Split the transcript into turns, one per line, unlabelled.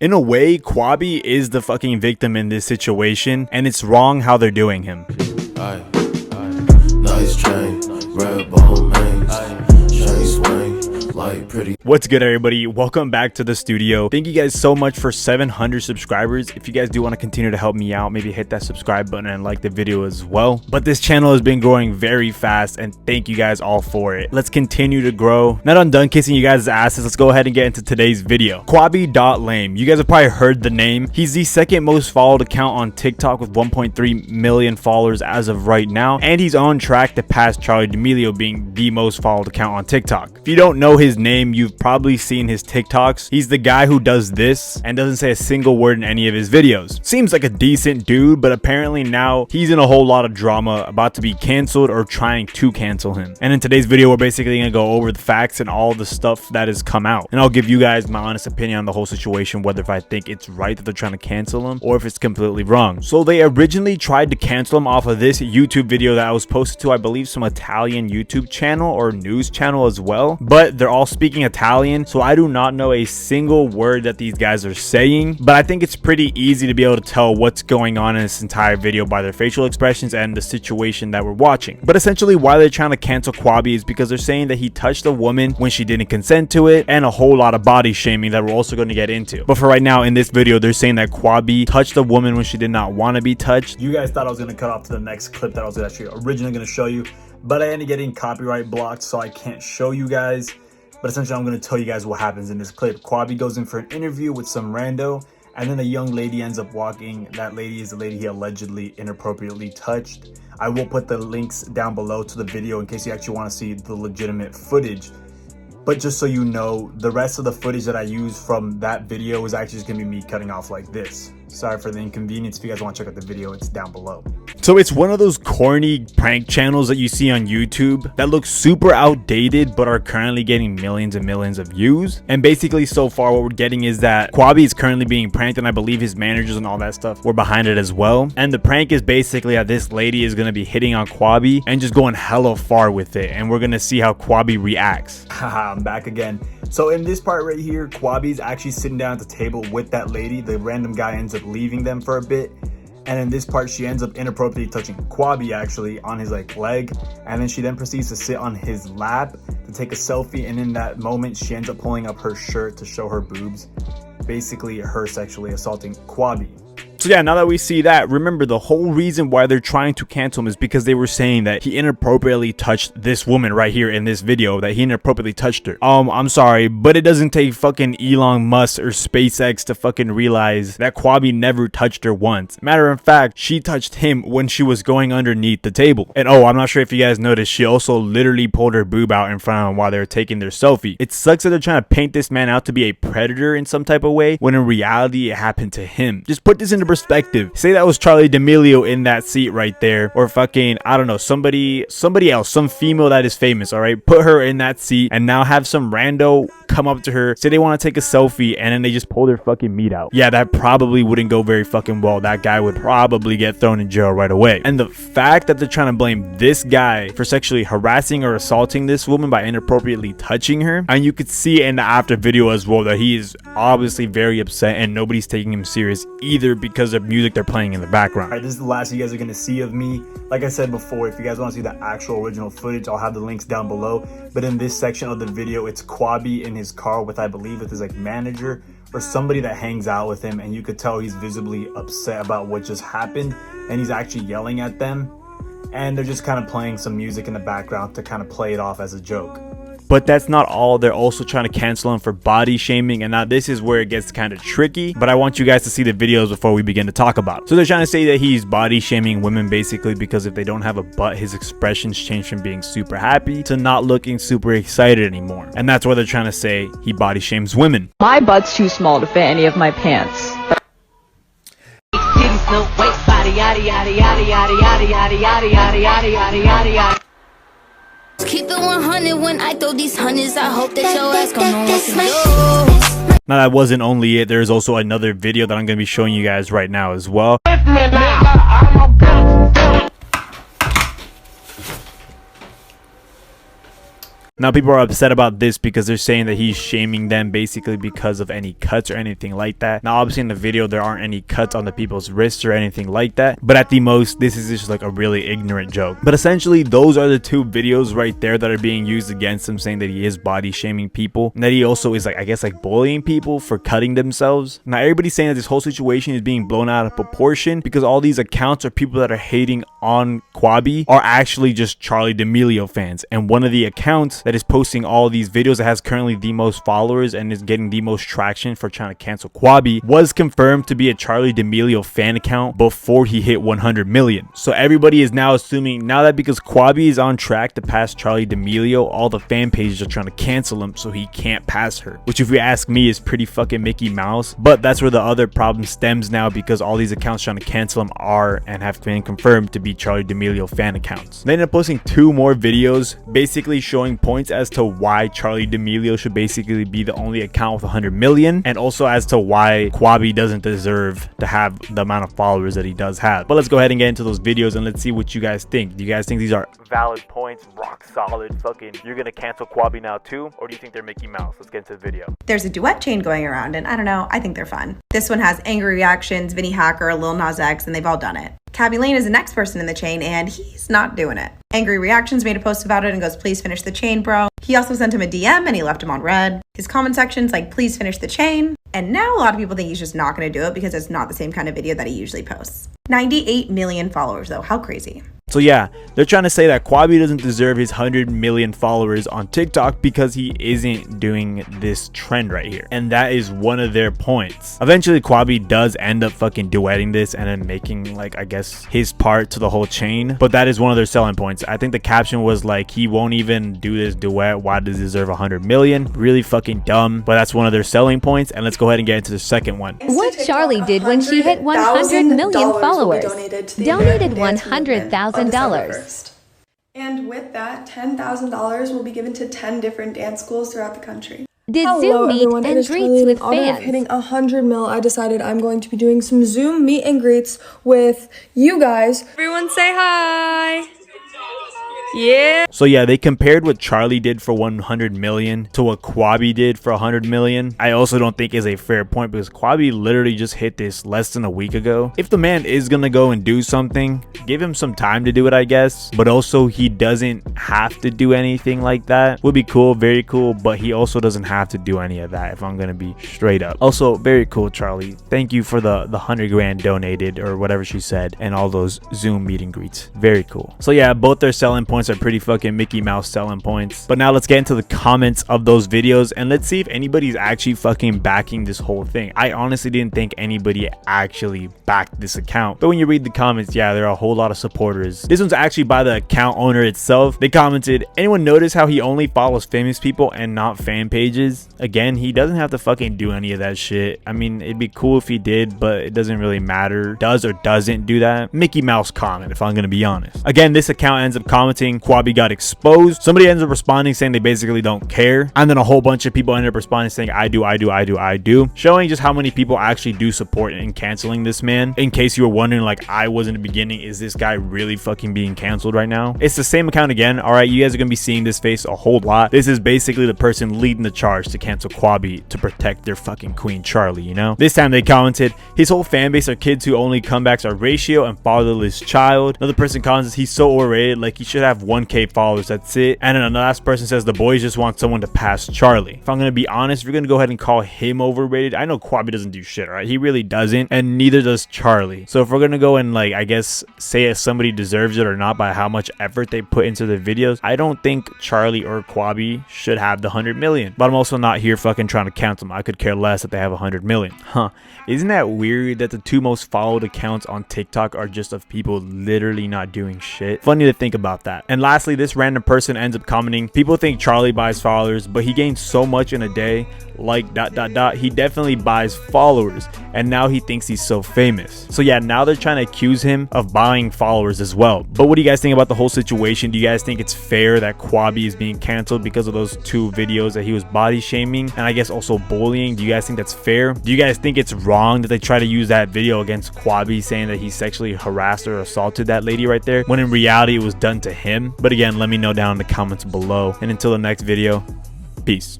In a way, Khaby is the fucking victim in this situation, and it's wrong how they're doing him.
Nice chain, red bone mains, chain swing, like pretty.
What's good, everybody? Welcome back to the studio. Thank you guys so much for 700 subscribers. If you guys do want to continue to help me out, maybe hit that subscribe button and like the video as well. But this channel has been growing very fast, and thank you guys all for it. Let's continue to grow. Now that I'm done kissing you guys' asses, let's go ahead and get into today's video. Khaby Lame. You guys have probably heard the name. He's the second most followed account on TikTok with 1.3 million followers as of right now, and he's on track to pass Charli Amelio being the most followed account on TikTok. If you don't know his name, you've probably seen his TikToks. He's the guy who does this and doesn't say a single word in any of his videos. Seems like a decent dude, but apparently now he's in a whole lot of drama, about to be canceled or trying to cancel him. And in today's video, we're basically gonna go over the facts and all the stuff that has come out, and I'll give you guys my honest opinion on the whole situation, whether if I think it's right that they're trying to cancel him or if it's completely wrong. So they originally tried to cancel him off of this YouTube video that I was posted to, I believe, some Italian YouTube channel or news channel as well, but they're all speaking Italian, so I do not know a single word that these guys are saying, but I think it's pretty easy to be able to tell what's going on in this entire video by their facial expressions and the situation that we're watching. But essentially why they're trying to cancel Khaby is because they're saying that he touched a woman when she didn't consent to it, and a whole lot of body shaming that we're also going to get into. But for right now, in this video, they're saying that Khaby touched a woman when she did not want to be touched. You guys thought I was going to cut off to the next clip that I was actually originally going to show you, but I ended up getting copyright blocked, so I can't show you guys. But essentially, I'm going to tell you guys what happens in this clip. Khaby goes in for an interview with some rando, and then a young lady ends up walking. That lady is the lady he allegedly inappropriately touched. I will put the links down below to the video in case you actually want to see the legitimate footage. But just so you know, the rest of the footage that I use from that video is actually just going to be me cutting off like this. Sorry for the inconvenience. If you guys want to check out the video, it's down below. So it's one of those corny prank channels that you see on YouTube that look super outdated but are currently getting millions and millions of views. And basically so far what we're getting is that Khaby is currently being pranked, and I believe his managers and all that stuff were behind it as well. And the prank is basically that this lady is going to be hitting on Khaby and just going hella far with it, and we're going to see how Khaby reacts. Haha, I'm back again. So in this part right here, Khaby's actually sitting down at the table with that lady. The random guy ends up leaving them for a bit, and in this part she ends up inappropriately touching Khaby actually on his leg, and then she then proceeds to sit on his lap to take a selfie, and in that moment she ends up pulling up her shirt to show her boobs, basically her sexually assaulting Khaby. So yeah, now that we see that, remember the whole reason why they're trying to cancel him is because they were saying that he inappropriately touched this woman right here in this video, that he inappropriately touched her. I'm sorry, but it doesn't take fucking Elon Musk or SpaceX to fucking realize that Khaby never touched her once. Matter of fact, she touched him when she was going underneath the table. And oh, I'm not sure if you guys noticed, she also literally pulled her boob out in front of him while they were taking their selfie. It sucks that they're trying to paint this man out to be a predator in some type of way, when in reality it happened to him. Just put this into perspective. Say that was Charli Amelio in that seat right there, or fucking, I don't know, somebody else, some female that is famous, all right? Put her in that seat and now have some rando come up to her, say they want to take a selfie, and then they just pull their fucking meat out. Yeah, that probably wouldn't go very fucking well. That guy would probably get thrown in jail right away. And the fact that they're trying to blame this guy for sexually harassing or assaulting this woman by inappropriately touching her, and you could see in the after video as well that he is obviously very upset, and nobody's taking him serious either because of music they're playing in the background. All right, this is the last you guys are going to see of me. Like I said before, if you guys want to see the actual original footage, I'll have the links down below. But in this section of the video, it's Khaby in his car with, I believe, with his manager or somebody that hangs out with him, and you could tell he's visibly upset about what just happened, and he's actually yelling at them, and they're just kind of playing some music in the background to kind of play it off as a joke. But that's not all. They're also trying to cancel him for body shaming, and now this is where it gets kind of tricky, but I want you guys to see the videos before we begin to talk about it. So they're trying to say that he's body shaming women basically because if they don't have a butt, his expressions change from being super happy to not looking super excited anymore, and that's why they're trying to say he body shames women.
My butt's too small to fit any of my pants.
Keep it 100 when I throw these hundreds. I hope that your ass gon' know what to do.
Now that wasn't only it, there's also another video that I'm going to be showing you guys right now as well. Now people are upset about this because they're saying that he's shaming them basically because of any cuts or anything like that. Now obviously in the video there aren't any cuts on the people's wrists or anything like that, but at the most this is just like a really ignorant joke. But essentially those are the two videos right there that are being used against him, saying that he is body shaming people and that he also is like, I guess, like bullying people for cutting themselves. Now everybody's saying that this whole situation is being blown out of proportion because all these accounts or people that are hating on Khaby are actually just Charli D'Amelio fans, and one of the accounts that is posting all these videos that has currently the most followers and is getting the most traction for trying to cancel Khaby was confirmed to be a Charli D'Amelio fan account before he hit 100 million. So everybody is now assuming now that because Khaby is on track to pass Charli D'Amelio, all the fan pages are trying to cancel him so he can't pass her, which if you ask me is pretty fucking Mickey Mouse. But that's where the other problem stems now, because all these accounts trying to cancel him are and have been confirmed to be Charli D'Amelio fan accounts. They ended up posting 2 more videos basically showing points as to why Charli D'Amelio should basically be the only account with 100 million, and also as to why Khaby doesn't deserve to have the amount of followers that he does have. But let's go ahead and get into those videos and let's see what you guys think. Do you guys think these are valid points, rock solid, fucking you're gonna cancel Khaby now too, or do you think they're Mickey Mouse? Let's get into the video.
There's a duet chain going around, and I don't know, I think they're fun. This one has Angry Reactions, Vinny Hacker, Lil Nas X, and they've all done it. Khaby Lame is the next person in the chain, and he's not doing it. Angry Reactions made a post about it and goes, please finish the chain, bro. He also sent him a DM and he left him on red. His comment section's like, please finish the chain. And now a lot of people think he's just not going to do it because it's not the same kind of video that he usually posts. 98 million followers though, how crazy.
So yeah, they're trying to say that Khaby doesn't deserve his 100 million followers on TikTok because he isn't doing this trend right here. And that is one of their points. Eventually Khaby does end up fucking duetting this and then making, like, I guess his part to the whole chain. But that is one of their selling points. I think the caption was like, he won't even do this duet. Why does he deserve 100 million? Really fucking dumb. But that's one of their selling points. And let's go ahead and get into the second one.
What Charli did when she hit 100 million followers. Donated $100,000.
And with that, $10,000 will be given to 10 different dance schools throughout the country.
Did
Hello,
Zoom meet
everyone.
and greets with fans.
Hitting 100 mil, I decided I'm going to be doing some Zoom meet and greets with you guys. Everyone say hi. Yeah.
So yeah, they compared what Charli did for 100 million to what Khaby did for 100 million. I also don't think is a fair point because Khaby literally just hit this less than a week ago. If the man is gonna go and do something, give him some time to do it, I guess. But also he doesn't have to do anything like that. Would be cool, very cool, but he also doesn't have to do any of that if I'm gonna be straight up. Also, very cool, Charli. Thank you for the 100 grand donated or whatever she said and all those Zoom meet and greets. Very cool. So yeah, both their selling points are pretty fucking Mickey Mouse selling points. But now let's get into the comments of those videos and let's see if anybody's actually fucking backing this whole thing. I honestly didn't think anybody actually backed this account, but when you read the comments, yeah, there are a whole lot of supporters. This one's actually by the account owner itself. They commented, anyone notice how he only follows famous people and not fan pages? Again, he doesn't have to fucking do any of that shit. I mean, it'd be cool if he did, but it doesn't really matter. Does or doesn't do that. Mickey Mouse comment, if I'm gonna be honest. Again, this account ends up commenting, Khaby got exposed. Somebody ends up responding saying they basically don't care, and then a whole bunch of people ended up responding saying I do, showing just how many people actually do support in canceling this man. In case you were wondering, like I was in the beginning, is this guy really fucking being canceled right now? It's the same account again. All right, you guys are gonna be seeing this face a whole lot. This is basically the person leading the charge to cancel Khaby to protect their fucking queen Charli, you know? This time they commented, his whole fan base are kids who only comebacks are ratio and fatherless child. Another person comments, he's so overrated, like he should have 1K followers, that's it. And then the last person says the boys just want someone to pass Charli. If I'm gonna be honest, if you're gonna go ahead and call him overrated, I know Khaby doesn't do shit, all right? He really doesn't, and neither does Charli. So if we're gonna go and, like, I guess say if somebody deserves it or not by how much effort they put into the videos, I don't think Charli or Khaby should have the 100 million. But I'm also not here fucking trying to count them. I could care less that they have 100 million. Huh? Isn't that weird that the 2 most followed accounts on TikTok are just of people literally not doing shit? Funny to think about that. And lastly, this random person ends up commenting, people think Charli buys followers, but he gains so much in a day, like ... he definitely buys followers, and now he thinks he's so famous. So yeah, now they're trying to accuse him of buying followers as well. But what do you guys think about the whole situation? Do you guys think it's fair that Khaby is being canceled because of those 2 videos that he was body shaming and I guess also bullying? Do you guys think that's fair? Do you guys think it's wrong that they try to use that video against Khaby, saying that he sexually harassed or assaulted that lady right there, when in reality it was done to him? him. But again, let me know down in the comments below. And until the next video, peace.